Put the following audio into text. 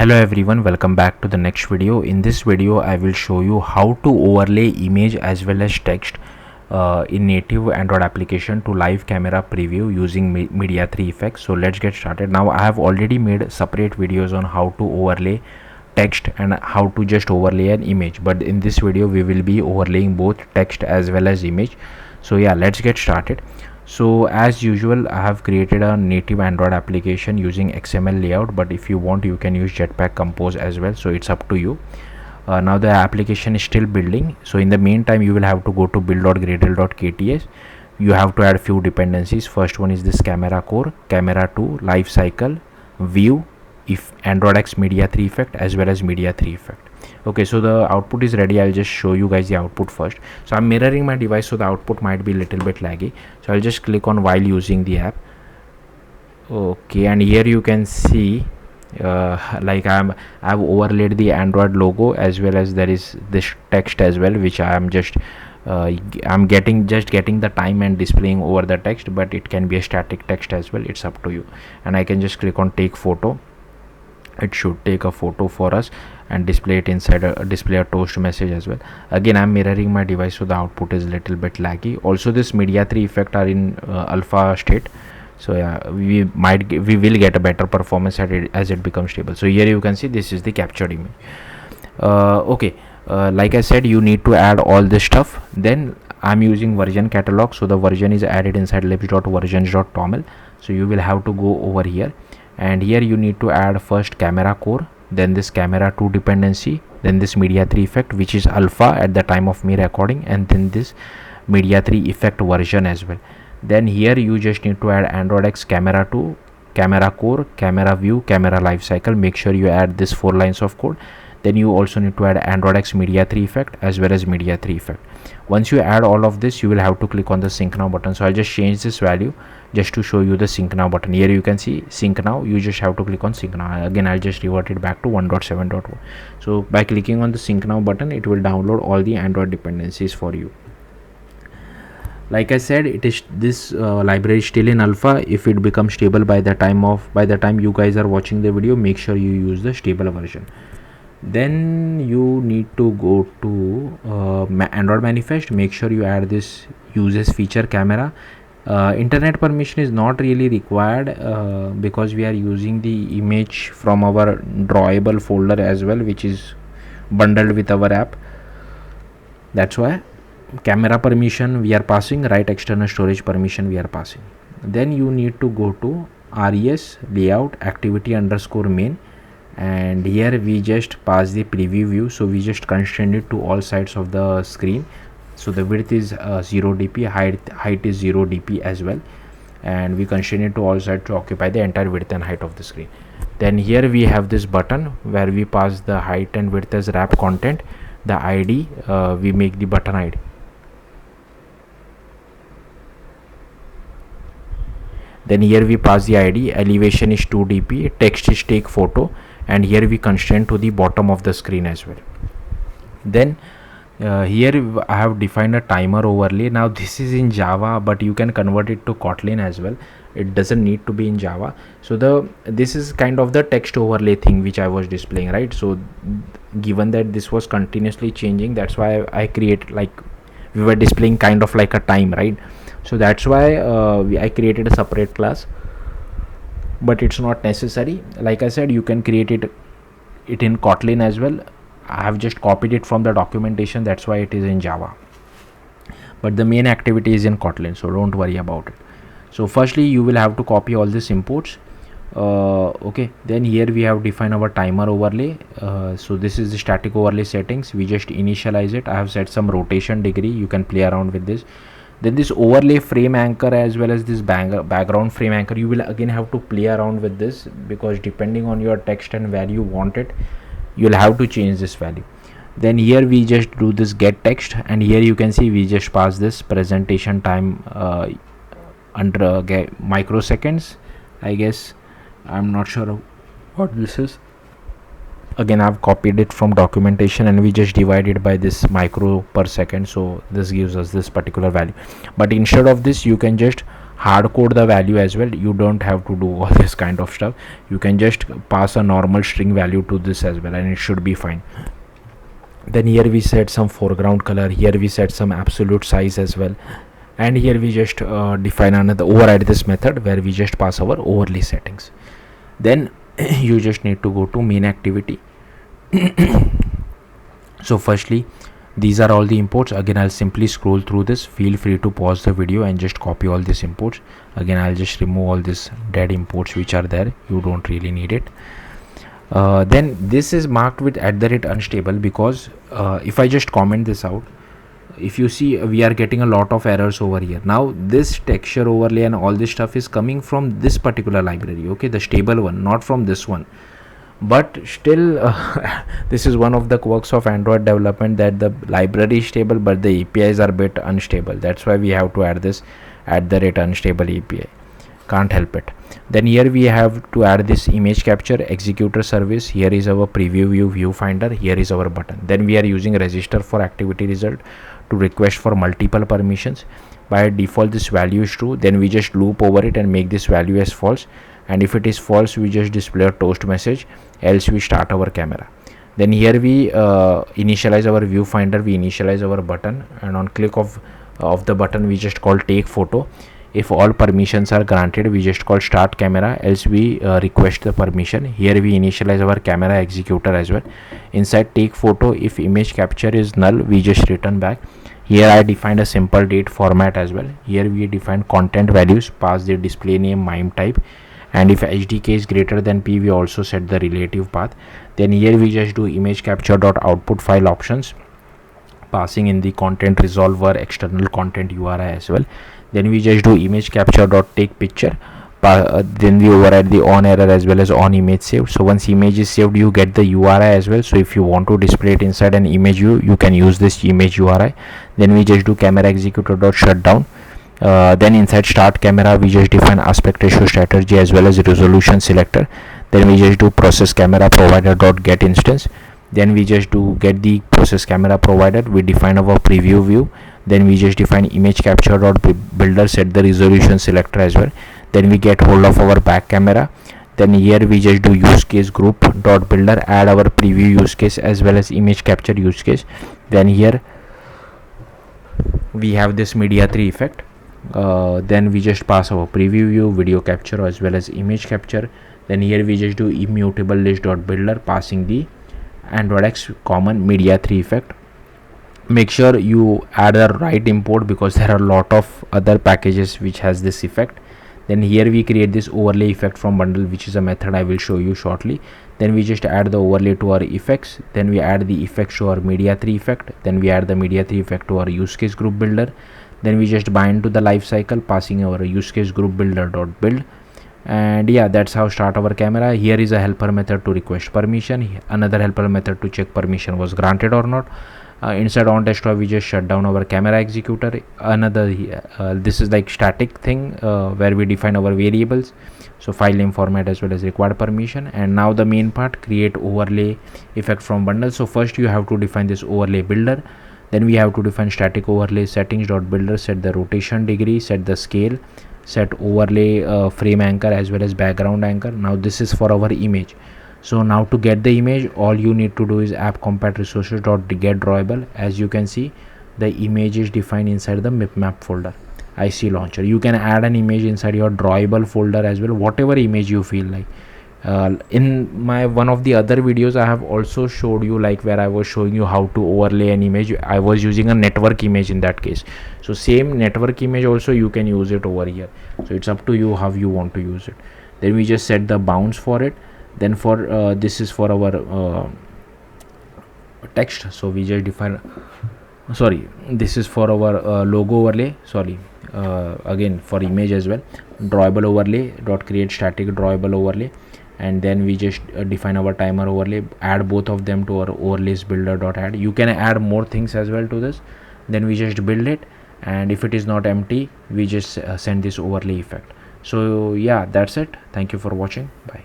Hello everyone, welcome back to the next video. In this video I will show you how to overlay image as well as text in native Android application to live camera preview using Media 3 effects. So let's get started. Now I have already made separate videos on how to overlay text and how to just overlay an image, but in this video we will be overlaying both text as well as image. So yeah, let's get started. So as usual, I have created a native Android application using XML layout, but if you want you can use Jetpack Compose as well, so it's up to you. Now the application is still building, so in the meantime you will have to go to build.gradle.kts. You have to add few dependencies. First one is this camera core, camera 2, life cycle, view, if Android X Media 3 effect as well as Media 3 effect. Okay, so the output is ready. I'll just show you guys the output first. So I'm mirroring my device, so the output might be a little bit laggy, so I'll just click on while using the app. Okay, and here you can see like I've overlaid the Android logo as well as there is this text as well, which I'm just I'm getting the time and displaying over the text, but it can be a static text as well. It's up to you. And I can just click on take photo. It should take a photo for us and display it inside display a toast message as well. Again, I'm mirroring my device, so the output is a little bit laggy. Also this Media 3 effect are in alpha state, so yeah, we will get a better performance as it becomes stable. So here you can see this is the captured image. Okay, like I said, you need to add all this stuff. Then I'm using version catalog, so the version is added inside libs.versions.toml. So you will have to go over here, and here you need to add first camera core, then this camera 2 dependency, then this Media 3 effect, which is alpha at the time of me recording, and then this Media 3 effect version as well. Then here you just need to add Android X camera 2, camera core, camera view, camera life cycle. Make sure you add this 4 lines of code. Then you also need to add Android X Media 3 effect as well as Media 3 effect. Once you add all of this, you will have to click on the sync now button. So I'll just change this value just to show you the sync now button. Here you can see sync now. You just have to click on sync now. Again, I'll just revert it back to 1.7.1. so by clicking on the sync now button, it will download all the Android dependencies for you. Like I said, it is this library is still in alpha. If it becomes stable by the time you guys are watching the video, make sure you use the stable version. Then you need to go to Android manifest. Make sure you add this uses feature camera. Internet permission is not really required because we are using the image from our drawable folder as well, which is bundled with our app. That's why camera permission we are passing, right external storage permission we are passing. Then you need to go to res layout activity underscore main, and here we just pass the preview view, so we just constrain it to all sides of the screen. So the width is 0 dp, height is 0 dp as well, and we constrain it to all sides to occupy the entire width and height of the screen. Then here we have this button where we pass the height and width as wrap content. The id we make the button id. Then here we pass the id, elevation is 2 dp, text is take photo, and here we constrain to the bottom of the screen as well. Then here I have defined a timer overlay. Now this is in Java, but you can convert it to Kotlin as well. It doesn't need to be in Java. So this is kind of the text overlay thing which I was displaying, right? So given that this was continuously changing, that's why I created, like, we were displaying kind of like a time, right? So that's why I created a separate class, but it's not necessary. Like I said, you can create it in Kotlin as well. I have just copied it from the documentation, that's why it is in Java, but the main activity is in Kotlin, so don't worry about it. So firstly you will have to copy all these imports. Okay, then here we have defined our timer overlay. So this is the static overlay settings. We just initialize it. I have set some rotation degree, you can play around with this. Then this overlay frame anchor as well as this background frame anchor, you will again have to play around with this, because depending on your text and where you want it, you'll have to change this value. Then here we just do this get text, and here you can see we just pass this presentation time under microseconds, I guess. I'm not sure what this is. Again, I've copied it from documentation, and we just divide it by this micro per second, so this gives us this particular value. But instead of this, you can just hard code the value as well. You don't have to do all this kind of stuff. You can just pass a normal string value to this as well, and it should be fine. Then here we set some foreground color, here we set some absolute size as well, and here we just define another override this method where we just pass our overlay settings. Then you just need to go to main activity. So firstly, these are all the imports. Again, I'll simply scroll through this. Feel free to pause the video and just copy all these imports. Again, I'll just remove all these dead imports which are there. You don't really need it. Then this is marked with @unstable because if I just comment this out, if you see, we are getting a lot of errors over here. Now this texture overlay and all this stuff is coming from this particular library, okay, the stable one, not from this one. But still this is one of the quirks of Android development, that the library is stable but the APIs are a bit unstable. That's why we have to add this @unstable API. Can't help it. Then here we have to add this image capture executor service. Here is our preview view viewfinder. Here is our button. Then we are using register for activity result to request for multiple permissions. By default this value is true. Then we just loop over it and make this value as false, and if it is false we just display a toast message, else we start our camera. Then here we initialize our viewfinder, we initialize our button, and on click of the button we just call take photo. If all permissions are granted, we just call start camera, else we request the permission. Here we initialize our camera executor as well. Inside take photo, if image capture is null, we just return back. Here I defined a simple date format as well. Here we define content values, pass the display name, MIME type, and if HDK is greater than P, we also set the relative path. Then here we just do image capture dot output file options, passing in the content resolver external content URI as well. Then we just do image capture dot take picture, then we override the on error as well as on image saved. So once image is saved, you get the URI as well. So if you want to display it inside an image view, you can use this image URI. Then we just do camera executor dot shutdown. Then inside start camera we just define aspect ratio strategy as well as resolution selector. Then we just do process camera provider dot get instance. Then we just do get the process camera provider, we define our preview view. Then we just define image capture dot builder, set the resolution selector as well. Then we get hold of our back camera. Then here we just do use case group dot builder, add our preview use case as well as image capture use case. Then here we have this Media3 effect. Then we just pass our preview view, video capture as well as image capture. Then here we just do immutable list dot builder, passing the Android X common Media3 effect. Make sure you add the right import because there are a lot of other packages which has this effect. Then here we create this overlay effect from bundle, which is a method I will show you shortly. Then we just add the overlay to our effects. Then we add the effects to our Media3 effect. Then we add the Media3 effect to our use case group builder. Then we just bind to the life cycle, passing our use case group builder dot build. And yeah, that's how start our camera. Here is a helper method to request permission, another helper method to check permission was granted or not. Inside on desktop we just shut down our camera executor. Another this is like static thing where we define our variables, so file name, format as well as required permission. And now the main part, create overlay effect from bundle. So first you have to define this overlay builder. Then we have to define static overlay settings dot builder, set the rotation degree, set the scale, set overlay frame anchor as well as background anchor. Now this is for our image. So now to get the image, all you need to do is app compat resources dot get drawable. As you can see, the image is defined inside the map folder, IC launcher. You can add an image inside your drawable folder as well, whatever image you feel like. In my one of the other videos I have also showed you, like where I was showing you how to overlay an image. I was using a network image in that case. So same network image also you can use it over here. So it's up to you how you want to use it. Then we just set the bounds for it. Then for this is for our text, so we just define, sorry, this is for our logo overlay, sorry, again for image as well, drawable overlay dot create static drawable overlay. And then we just define our timer overlay, add both of them to our overlays builder dot add. You can add more things as well to this. Then we just build it, and if it is not empty we just send this overlay effect. So yeah, that's it. Thank you for watching. Bye.